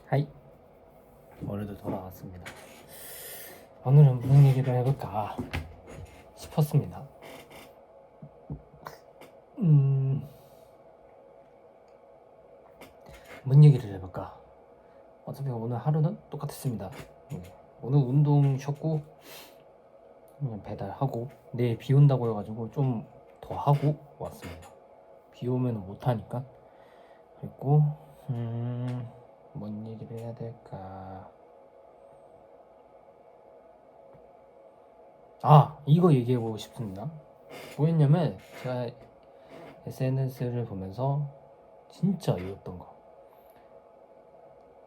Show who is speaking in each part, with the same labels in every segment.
Speaker 1: 하이, 오늘도 돌아왔습니다. 오늘은 무슨 얘기를 해볼까 싶었습니다. 뭔 얘기를 해볼까? 어차피 오늘 하루는 똑같았습니다. 오늘 운동 쉬었고 그냥 배달하고 내일 비 온다고 해가지고 좀 더 하고 왔습니다. 비 오면 못하니까. 그리고 뭔 얘기를 해야 될까? 이거 얘기해보고 싶습니다. 뭐였냐면 제가 SNS를 보면서 진짜 어이없던 거,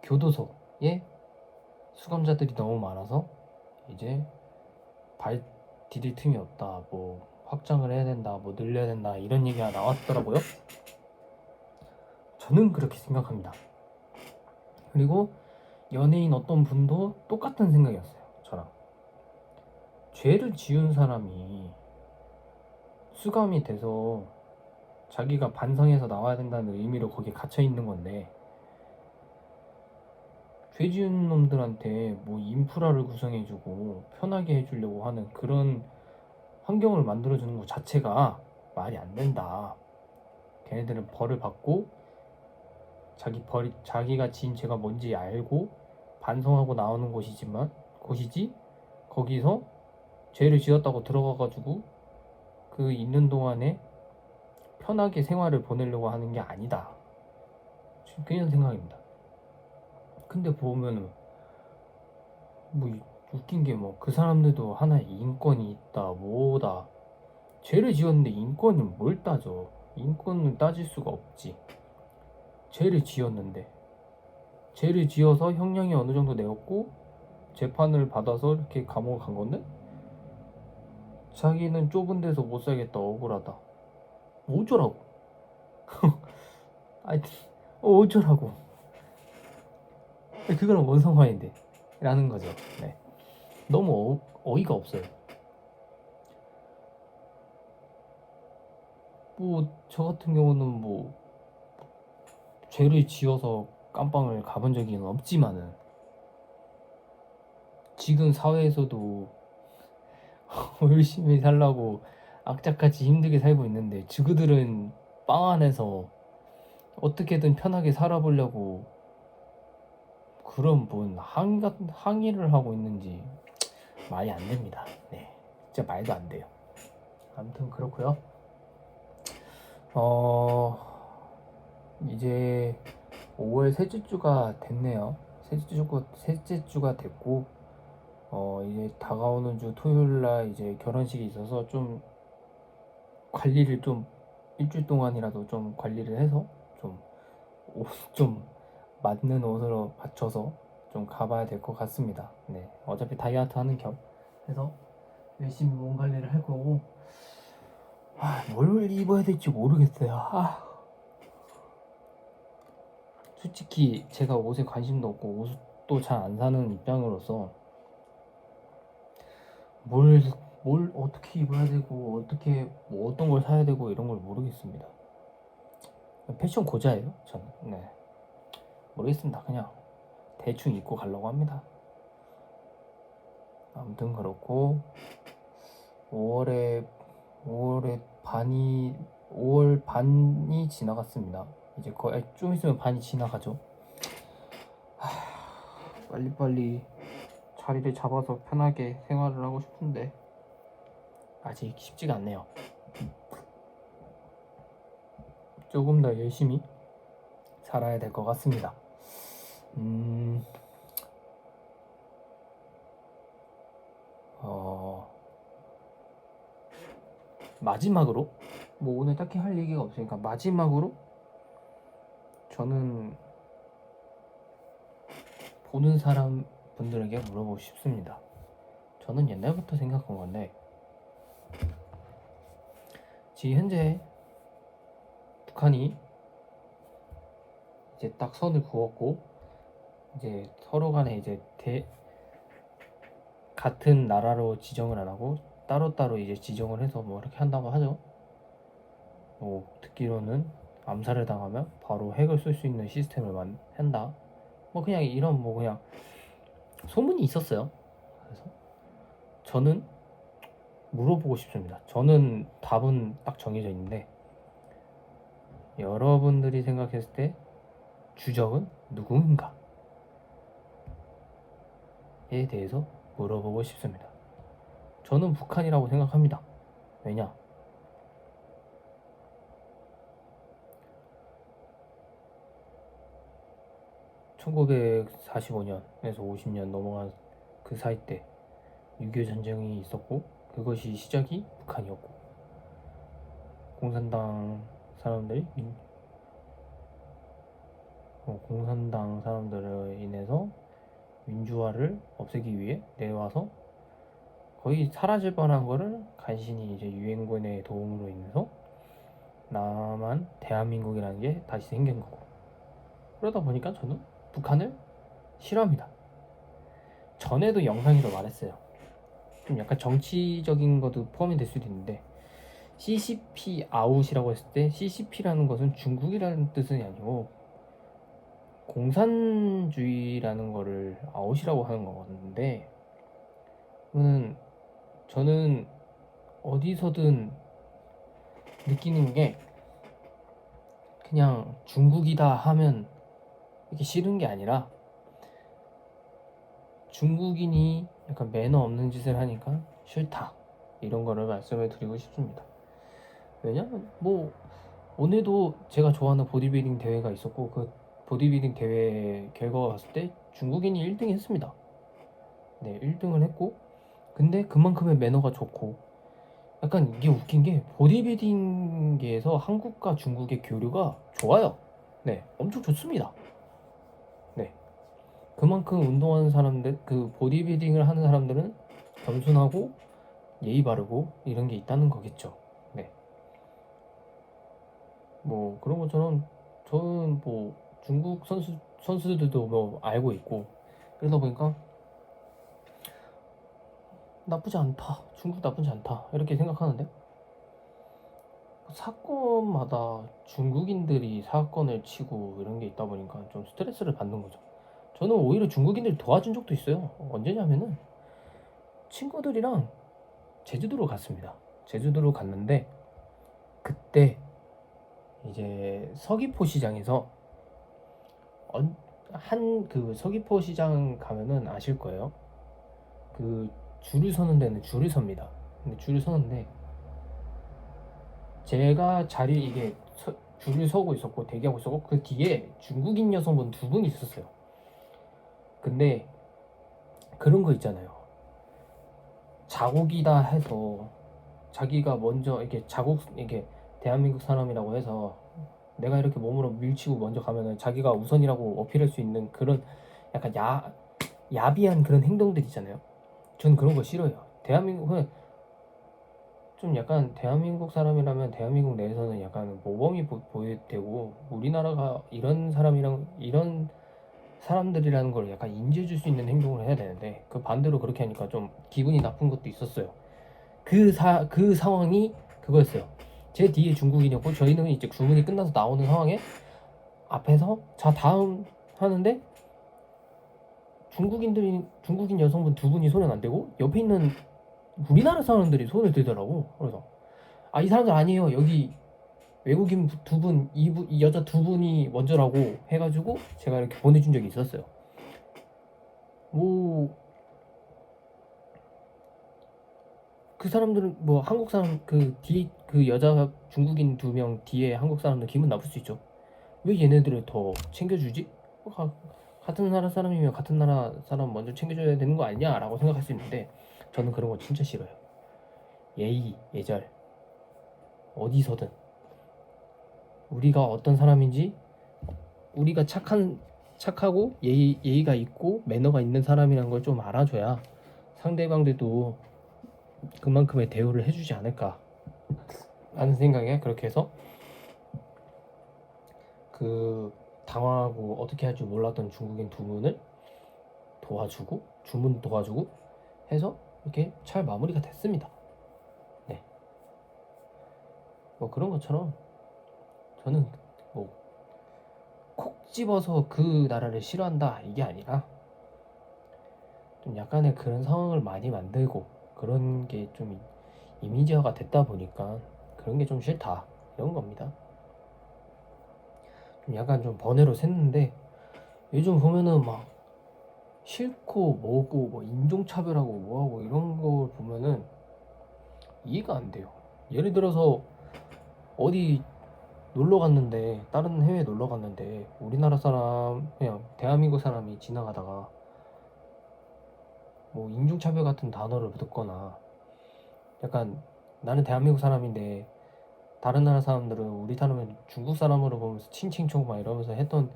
Speaker 1: 교도소에 수감자들이 너무 많아서 이제 발 디딜 틈이 없다, 뭐 확장을 해야 된다, 뭐 늘려야 된다, 이런 얘기가 나왔더라고요. 저는 그렇게 생각합니다. 그리고 연예인 어떤 분도 똑같은 생각이었어요, 저랑. 죄를 지은 사람이 수감이 돼서 자기가 반성해서 나와야 된다는 의미로 거기에 갇혀 있는 건데, 죄 지은 놈들한테 뭐 인프라를 구성해주고 편하게 해주려고 하는 그런 환경을 만들어주는 것 자체가 말이 안 된다. 걔네들은 벌을 받고 자기가 지은 죄가 뭔지 알고 반성하고 나오는 곳이지, 거기서 죄를 지었다고 들어가가지고 그 있는 동안에 편하게 생활을 보내려고 하는 게 아니다. 그런 생각입니다. 근데 보면은 뭐 웃긴 게 뭐 그 사람들도 하나의 인권이 있다 뭐다. 죄를 지었는데 인권은 뭘 따져? 인권은 따질 수가 없지. 죄를 지었는데, 죄를 지어서 형량이 어느 정도 내었고 재판을 받아서 이렇게 감옥을 간 건데, 자기는 좁은 데서 못 살겠다, 억울하다. 어쩌라고? 아니, 어쩌라고? 그거는 원성화인데 라는 거죠. 네. 너무 어이가 없어요. 뭐 저 같은 경우는 뭐 죄를 지어서 깜빵을 가본 적이 없지만은 지금 사회에서도 열심히 살라고 악착같이 힘들게 살고 있는데, 지그들은 빵 안에서 어떻게든 편하게 살아보려고 그런 뭔 항의를 하고 있는지 말이 안 됩니다. 네, 진짜 말도 안 돼요. 아무튼 그렇고요. 이제 5월 셋째 주가 됐네요. 셋째 주가 됐고, 이제 다가오는 주 토요일 날 이제 결혼식이 있어서 좀 관리를 좀 일주일 동안이라도 좀 관리를 해서 좀 옷 좀 맞는 옷으로 맞춰서 좀 가봐야 될 것 같습니다. 네, 어차피 다이어트 하는 겸 해서 열심히 몸 관리를 할 거고, 뭘 입어야 될지 모르겠어요. 솔직히 제가 옷에 관심도 없고 옷도 잘 안 사는 입장으로서 뭘, 뭘 어떻게 입어야 되고 어떻게 뭐 어떤 걸 사야 되고 이런 걸 모르겠습니다. 패션 고자예요, 저는. 네, 모르겠습니다. 그냥 대충 입고 가려고 합니다. 아무튼 그렇고, 5월에 5월에 반이 5월 반이 지나갔습니다. 이제 거의 좀 있으면 반이 지나가죠. 빨리빨리 자리를 잡아서 편하게 생활을 하고 싶은데 아직 쉽지가 않네요. 조금 더 열심히 살아야 될 것 같습니다. 마지막으로, 뭐 오늘 딱히 할 얘기가 없으니까 마지막으로 저는 보는 사람 분들에게 물어보고 싶습니다. 저는 옛날부터 생각한 건데, 지금 현재 북한이 이제 딱 선을 그었고, 이제 서로 간에 이제 같은 나라로 지정을 안 하고 따로따로 이제 지정을 해서 뭐 이렇게 한다고 하죠. 뭐 듣기로는 암살을 당하면 바로 핵을 쏠 수 있는 시스템을 한다, 뭐 그냥 이런 뭐 그냥 소문이 있었어요. 그래서 저는 물어보고 싶습니다. 저는 답은 딱 정해져 있는데 여러분들이 생각했을 때 주적은 누구인가에 대해서 물어보고 싶습니다. 저는 북한이라고 생각합니다. 왜냐? 1945년에서 50년 넘어간 그 사이 때 6.25 전쟁이 있었고 그것이 시작이 북한이었고 공산당 사람들로 인해서 민주화를 없애기 위해 내려와서 거의 사라질 뻔한 거를 간신히 이제 유엔군의 도움으로 인해서 남한 대한민국이라는 게 다시 생긴 거고 그러다 보니까 저는 북한을 싫어합니다. 전에도 영상에서 말했어요. 좀 약간 정치적인 것도 포함이 될 수도 있는데 CCP 아웃이라고 했을 때 CCP라는 것은 중국이라는 뜻은 아니고 공산주의라는 거를 아웃이라고 하는 거거든요. 저는 어디서든 느끼는 게 그냥 중국이다 하면 이렇게 싫은 게 아니라 중국인이 약간 매너 없는 짓을 하니까 싫다 이런 거를 말씀을 드리고 싶습니다. 왜냐면 뭐 오늘도 제가 좋아하는 보디빌딩 대회가 있었고 그 보디빌딩 대회 결과가 봤을 때 중국인이 1등 했습니다. 네, 1등을 했고 근데 그만큼의 매너가 좋고 약간 이게 웃긴 게 보디빌딩계에서 한국과 중국의 교류가 좋아요. 네, 엄청 좋습니다. 네, 그만큼 운동하는 사람들, 그 보디빌딩을 하는 사람들은 겸손하고 예의 바르고 이런 게 있다는 거겠죠. 네, 뭐 그런 것처럼 저는 뭐 중국 선수들도 뭐 알고 있고 그러다 보니까 나쁘지 않다. 중국 나쁘지 않다. 이렇게 생각하는데 사건마다 중국인들이 사건을 치고 이런 게 있다 보니까 좀 스트레스를 받는 거죠. 저는 오히려 중국인들 도와준 적도 있어요. 언제냐면은 친구들이랑 제주도로 갔습니다. 제주도로 갔는데 그때 이제 서귀포 시장에서 한 그 서귀포 시장 가면은 아실 거예요. 그 줄을 서는 데는 줄을 섭니다. 근데 줄을 서는데 제가 이게 줄을 서고 있었고 대기하고 있었고 그 뒤에 중국인 여성분 두 분이 있었어요. 근데 그런 거 있잖아요. 자국이다 해서 자기가 먼저 이게 대한민국 사람이라고 해서 내가 이렇게 몸으로 밀치고 먼저 가면은 자기가 우선이라고 어필할 수 있는 그런 약간 야비한 그런 행동들 있잖아요. 저는 그런 거 싫어요. 대한민국은 좀 약간 대한민국 사람이라면 대한민국 내에서는 약간 모범이 보여되고 우리나라가 이런 사람들이라는 걸 약간 인지해 줄 수 있는 행동을 해야 되는데 그 반대로 그렇게 하니까 좀 기분이 나쁜 것도 있었어요. 그 상황이 그거였어요. 제 뒤에 중국인이었고 저희는 이제 주문이 끝나서 나오는 상황에 앞에서 자 다음 하는데 중국인 여성분 두 분이 손을 안 대고 옆에 있는 우리나라 사람들이 손을 들더라고. 그래서 이 사람들 아니에요. 여기 외국인 두 분, 이 여자 두 분이 먼저라고 해가지고 제가 이렇게 보내준 적이 있었어요. 뭐 그 사람들은 뭐 한국 사람 그 뒤에 그 여자 중국인 두 명 뒤에 한국 사람들 기분 나쁠 수 있죠. 왜 얘네들을 더 챙겨주지? 같은 나라 사람이면 같은 나라 사람 먼저 챙겨줘야 되는 거 아니냐라고 생각할 수 있는데 저는 그런 거 진짜 싫어요. 예의, 예절 어디서든 우리가 어떤 사람인지 우리가 착하고 예의가 있고 매너가 있는 사람이라는 걸 좀 알아줘야 상대방들도 그만큼의 대우를 해주지 않을까 하는 생각에 그렇게 해서 그 당황하고 어떻게 할 줄 몰랐던 중국인 두 분을 도와주고 주문 도와주고 해서 이렇게 잘 마무리가 됐습니다. 네, 뭐 그런 것처럼 저는 뭐 콕 찝어서 그 나라를 싫어한다 이게 아니라 좀 약간의 그런 상황을 많이 만들고 그런 게 좀 이미지화가 됐다 보니까 그런 게 좀 싫다 이런 겁니다. 좀 약간 좀 번외로 샜는데 요즘 보면은 막 싫고 뭐고 뭐 인종차별하고 뭐하고 이런 걸 보면은 이해가 안 돼요. 예를 들어서 어디 놀러 갔는데 다른 해외 놀러 갔는데 우리나라 사람 그냥 대한민국 사람이 지나가다가 뭐 인종차별 같은 단어를 듣거나 약간 나는 대한민국 사람인데 다른 나라 사람들은 우리 사람을 중국 사람으로 보면서 칭칭총 막 이러면서 했던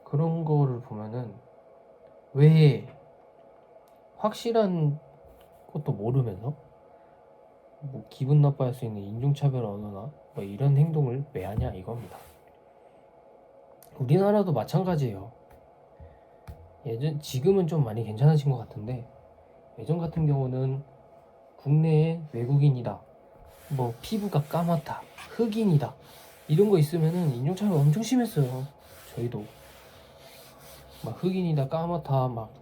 Speaker 1: 그런 거를 보면은 왜 확실한 것도 모르면서 뭐 기분 나빠할 수 있는 인종차별 언어나 뭐 이런 행동을 왜 하냐 이겁니다. 우리나라도 마찬가지예요. 지금은 좀 많이 괜찮아진 것 같은데 예전 같은 경우는 국내에 외국인이다, 뭐 피부가 까맣다, 흑인이다 이런 거 있으면은 인종차별 엄청 심했어요. 저희도 막 흑인이다, 까맣다, 막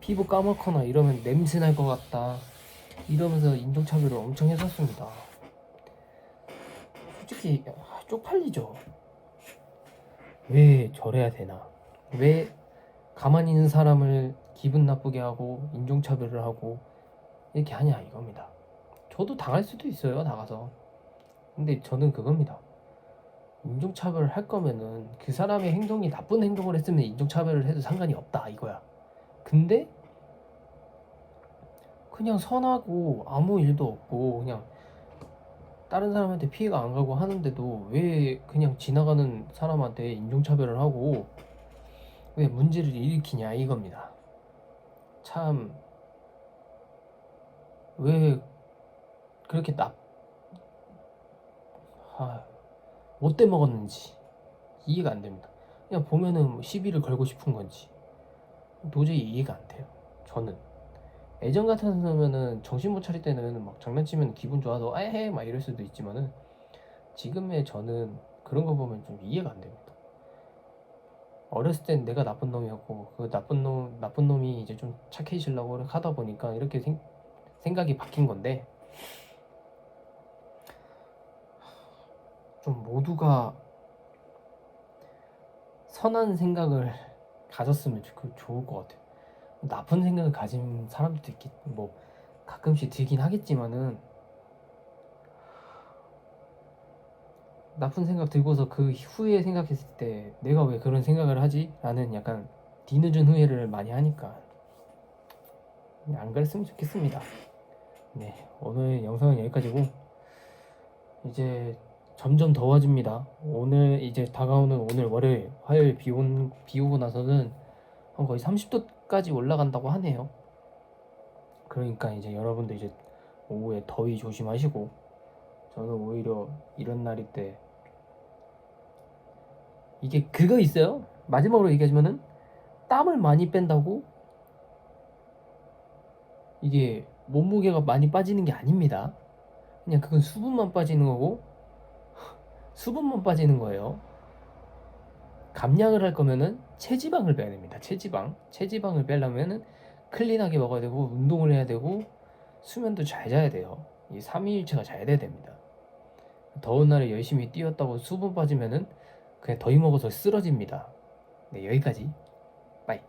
Speaker 1: 피부 까맣거나 이러면 냄새 날 것 같다 이러면서 인종차별을 엄청 했었습니다. 솔직히 쪽팔리죠. 왜 저래야 되나? 왜 가만히 있는 사람을 기분 나쁘게 하고 인종차별을 하고 이렇게 하냐 이겁니다. 저도 당할 수도 있어요 나가서. 근데 저는 그겁니다. 인종차별을 할 거면은 그 사람의 행동이 나쁜 행동을 했으면 인종차별을 해도 상관이 없다 이거야. 근데 그냥 선하고 아무 일도 없고 그냥 다른 사람한테 피해가 안 가고 하는데도 왜 그냥 지나가는 사람한테 인종차별을 하고 왜 문제를 일으키냐 이겁니다. 참 왜 그렇게 못돼 먹었는지 이해가 안 됩니다. 그냥 보면은 시비를 걸고 싶은 건지 도저히 이해가 안 돼요. 저는 예전 같았으면은 정신 못 차릴 때는 막 장난치면 기분 좋아서 에헤 막 이럴 수도 있지만은 지금의 저는 그런 거 보면 좀 이해가 안 됩니다. 어렸을 땐 내가 나쁜 놈이었고 그 나쁜 놈이 이제 좀 착해지려고 하다 보니까 이렇게 생각이 바뀐 건데 좀 모두가 선한 생각을 가졌으면 좋을 것 같아요. 나쁜 생각을 가진 사람들도 뭐 가끔씩 들긴 하겠지만은 나쁜 생각 들고서 그 후에 생각했을 때 내가 왜 그런 생각을 하지? 라는 약간 뒤늦은 후회를 많이 하니까 안 그랬으면 좋겠습니다. 네, 오늘 영상은 여기까지고 이제 점점 더워집니다. 오늘 이제 다가오는 오늘 월요일, 화요일 비 오고 나서는 거의 30도까지 올라간다고 하네요. 그러니까 이제 여러분들 이제 오후에 더위 조심하시고 저는 오히려 이런 날일 때 이게 그거 있어요. 마지막으로 얘기하자면은 땀을 많이 뺀다고 이게 몸무게가 많이 빠지는 게 아닙니다. 그냥 그건 수분만 빠지는 거고 수분만 빠지는 거예요. 감량을 할 거면은 체지방을 빼야 됩니다. 체지방을 빼려면은 클린하게 먹어야 되고 운동을 해야 되고 수면도 잘 자야 돼요. 이 삼위일체가 잘 돼야 됩니다. 더운 날에 열심히 뛰었다고 수분 빠지면은 그냥 더위 먹어서 쓰러집니다. 네, 여기까지. 빠이.